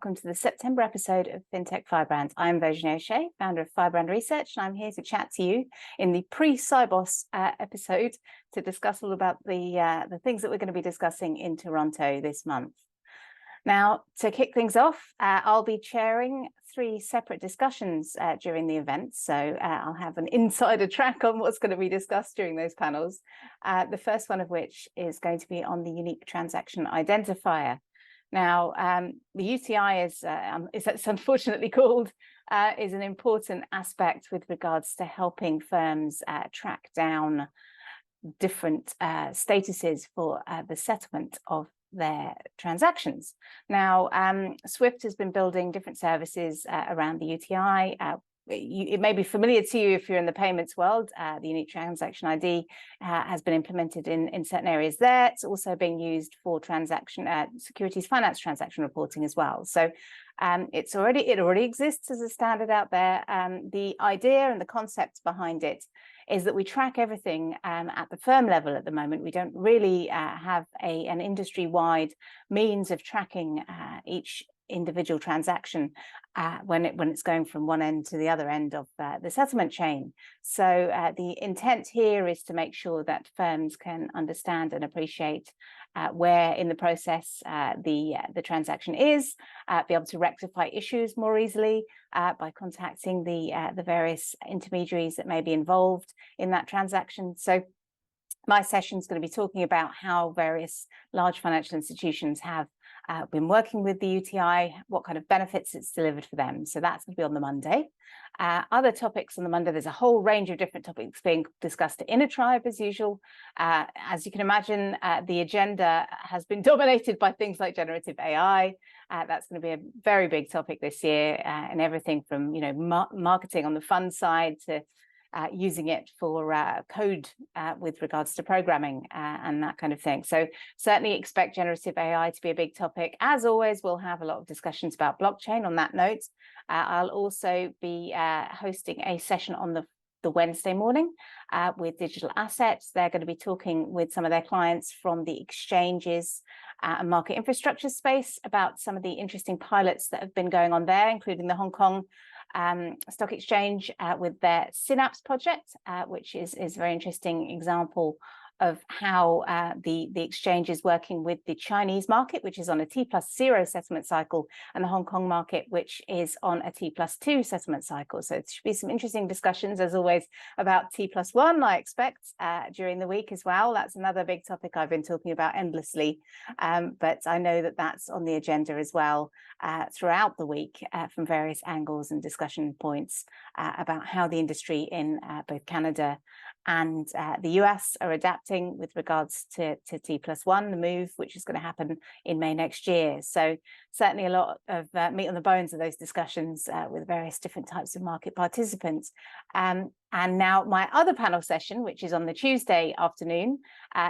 welcome to the September episode of Fintech Firebrand. I'm Virginie O'Shea, founder of Firebrand Research, and I'm here to chat to you in the pre-Sibos episode to discuss all about the things that we're going to be discussing in Toronto this month. Now, to kick things off, I'll be chairing 3 separate discussions during the event. So I'll have an insider track on what's going to be discussed during those panels. The first one of which is going to be on the unique transaction identifier. Now, the UTI is it's unfortunately called, is an important aspect with regards to helping firms track down different statuses for the settlement of their transactions. Now, Swift has been building different services around the UTI. It may be familiar to you if you're in the payments world. The unique transaction ID has been implemented in certain areas there. It's also being used for securities finance transaction reporting as well. So it already exists as a standard out there. The idea and the concept behind it is that we track everything at the firm level at the moment. We don't really have an industry-wide means of tracking each individual transaction when it's going from one end to the other end of the settlement chain. So the intent here is to make sure that firms can understand and appreciate where in the process the transaction is, be able to rectify issues more easily by contacting the various intermediaries that may be involved in that transaction. So my session is going to be talking about how various large financial institutions have been working with the UTI, what kind of benefits it's delivered for them. So that's going to be on the Monday. Other topics on the Monday, there's a whole range of different topics being discussed in a tribe as usual. As you can imagine, the agenda has been dominated by things like generative AI. That's going to be a very big topic this year, and everything from marketing on the fund side to using it for code with regards to programming and that kind of thing. So certainly expect generative AI to be a big topic. As always, we'll have a lot of discussions about blockchain on that note. I'll also be hosting a session on the Wednesday morning with digital assets. They're going to be talking with some of their clients from the exchanges and market infrastructure space about some of the interesting pilots that have been going on there, including the Hong Kong Stock Exchange with their Synapse project, which is a very interesting example of how the exchange is working with the Chinese market, which is on a T+0 settlement cycle, and the Hong Kong market, which is on a T+2 settlement cycle. So it should be some interesting discussions, as always, about T+1, I expect, during the week as well. That's another big topic I've been talking about endlessly, but I know that that's on the agenda as well throughout the week from various angles and discussion points about how the industry in both Canada and the US are adapting with regards to T+1, the move, which is going to happen in May next year. So certainly a lot of meat on the bones of those discussions with various different types of market participants. And now my other panel session, which is on the Tuesday afternoon,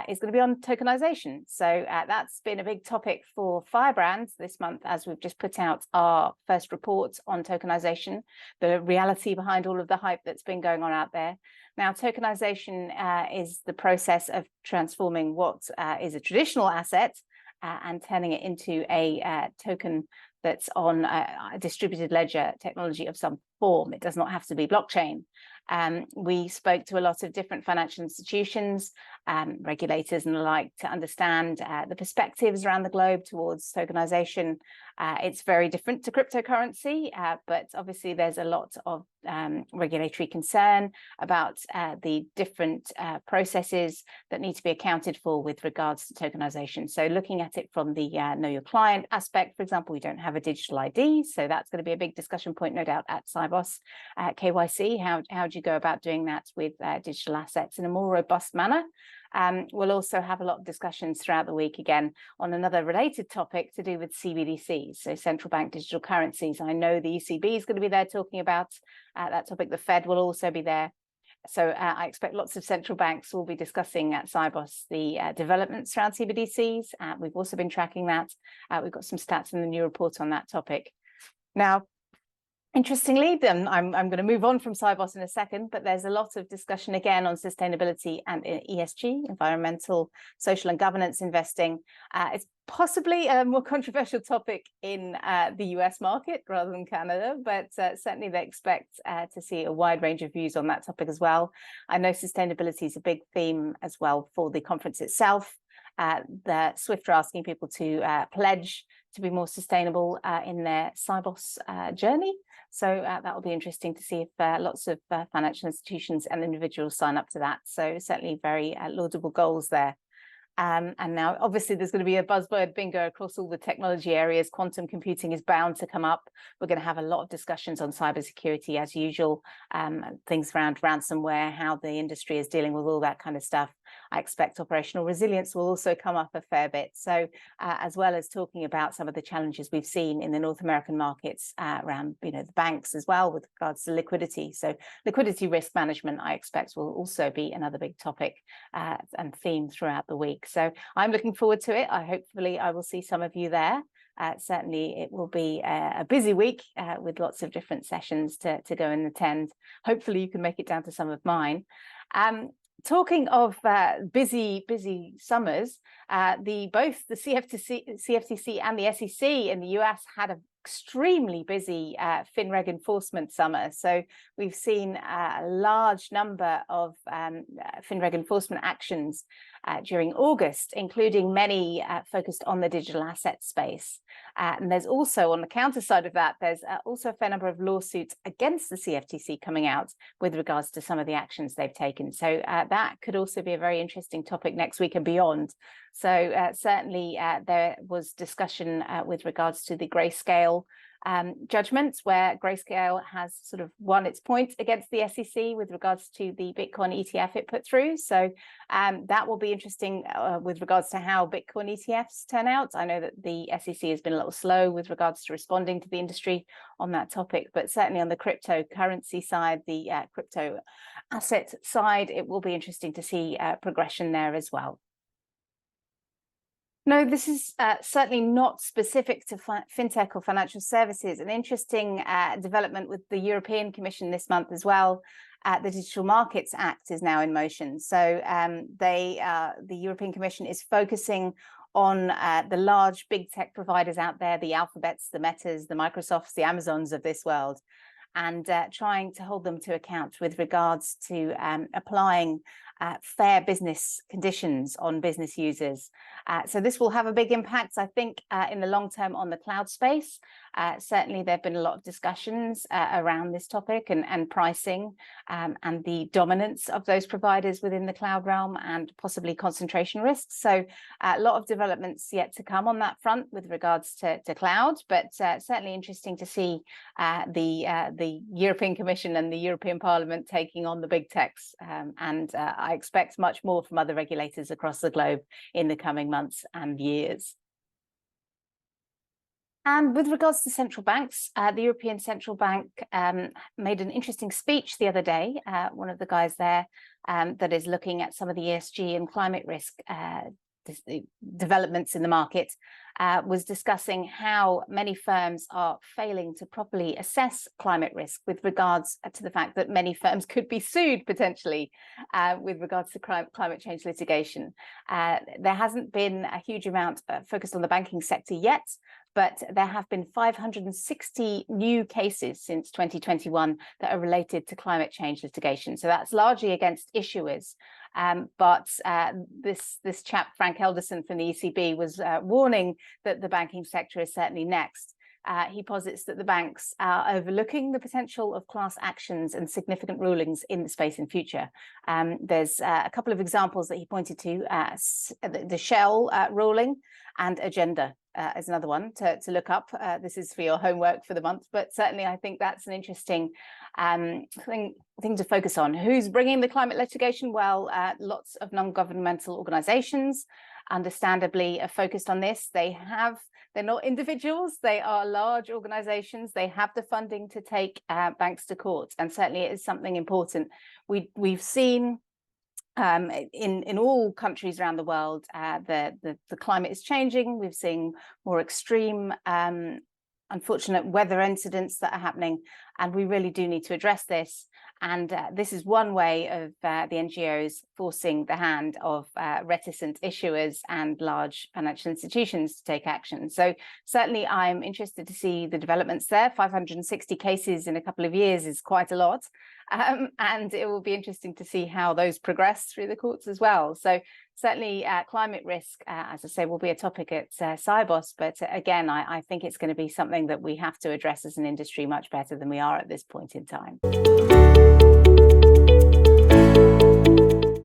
is going to be on tokenization. So that's been a big topic for Firebrand this month, as we've just put out our first report on tokenization, the reality behind all of the hype that's been going on out there. Now, tokenization is the process of transforming what is a traditional asset and turning it into a token that's on a distributed ledger technology of some form. It does not have to be blockchain. We spoke to a lot of different financial institutions, regulators and the like, to understand the perspectives around the globe towards tokenization. It's very different to cryptocurrency, but obviously there's a lot of regulatory concern about the different processes that need to be accounted for with regards to tokenization. So looking at it from the know your client aspect, for example, we don't have a digital ID, so that's going to be a big discussion point, no doubt, at Sibos. KYC, how do you go about doing that with digital assets in a more robust manner? We'll also have a lot of discussions throughout the week, again, on another related topic to do with CBDCs, so central bank digital currencies. I know the ECB is going to be there talking about that topic. The Fed will also be there. So I expect lots of central banks will be discussing at Sibos the developments around CBDCs. We've also been tracking that. We've got some stats in the new report on that topic. Now, Interestingly, then I'm going to move on from Sibos in a second, but there's a lot of discussion again on sustainability and ESG, environmental, social and governance investing. It's possibly a more controversial topic in the US market rather than Canada, but certainly they expect to see a wide range of views on that topic as well. I know sustainability is a big theme as well for the conference itself. The SWIFT are asking people to pledge to be more sustainable in their Sibos journey. So that will be interesting to see if lots of financial institutions and individuals sign up to that. So certainly very laudable goals there. And now, obviously, there's going to be a buzzword bingo across all the technology areas. Quantum computing is bound to come up. We're going to have a lot of discussions on cybersecurity as usual, things around ransomware, how the industry is dealing with all that kind of stuff. I expect operational resilience will also come up a fair bit. So as well as talking about some of the challenges we've seen in the North American markets around, the banks as well with regards to liquidity. So liquidity risk management, I expect, will also be another big topic and theme throughout the week. So I'm looking forward to it. Hopefully I will see some of you there. Certainly it will be a busy week with lots of different sessions to go and attend. Hopefully you can make it down to some of mine. Talking of busy summers, both the CFTC and the SEC in the US had an extremely busy finreg enforcement summer. So we've seen a large number of finreg enforcement actions during August, including many focused on the digital asset space. And there's also, on the counter side of that, there's also a fair number of lawsuits against the CFTC coming out with regards to some of the actions they've taken. So that could also be a very interesting topic next week and beyond. So certainly there was discussion with regards to the Grayscale judgments, where Grayscale has sort of won its point against the SEC with regards to the Bitcoin ETF it put through. So that will be interesting with regards to how Bitcoin ETFs turn out. I know that the SEC has been a little slow with regards to responding to the industry on that topic, but certainly on the cryptocurrency side, the crypto asset side, it will be interesting to see progression there as well. No, this is certainly not specific to fintech or financial services. An interesting development with the European Commission this month as well. The Digital Markets Act is now in motion. So the European Commission is focusing on the large big tech providers out there, the Alphabets, the Metas, the Microsofts, the Amazons of this world, and trying to hold them to account with regards to applying fair business conditions on business users. So this will have a big impact, I think, in the long term on the cloud space. Certainly, there have been a lot of discussions around this topic and pricing and the dominance of those providers within the cloud realm and possibly concentration risks. So a lot of developments yet to come on that front with regards to cloud, but certainly interesting to see the European Commission and the European Parliament taking on the big techs. And I expect much more from other regulators across the globe in the coming months and years. And with regards to central banks, the European Central Bank made an interesting speech the other day. One of the guys there that is looking at some of the ESG and climate risk developments in the market was discussing how many firms are failing to properly assess climate risk with regards to the fact that many firms could be sued potentially with regards to climate change litigation. There hasn't been a huge amount focused on the banking sector yet, but there have been 560 new cases since 2021 that are related to climate change litigation. So that's largely against issuers. But this chap, Frank Elderson from the ECB, was warning that the banking sector is certainly next. He posits that the banks are overlooking the potential of class actions and significant rulings in the space in future. There's a couple of examples that he pointed to, the Shell ruling and Agenda is another one to look up. This is for your homework for the month, but certainly I think that's an interesting thing to focus on. Who's bringing the climate litigation? Well, lots of non-governmental organizations, understandably, are focused on this. They're not individuals, they are large organizations. They have the funding to take banks to court, and certainly it is something important. We've seen in all countries around the world, the climate is changing. We've seen more extreme unfortunate weather incidents that are happening, and we really do need to address this. And this is one way of the NGOs forcing the hand of reticent issuers and large financial institutions to take action. So certainly I'm interested to see the developments there. 560 cases in a couple of years is quite a lot. And it will be interesting to see how those progress through the courts as well. So certainly climate risk, as I say, will be a topic at Sibos. But again, I think it's going to be something that we have to address as an industry much better than we are at this point in time.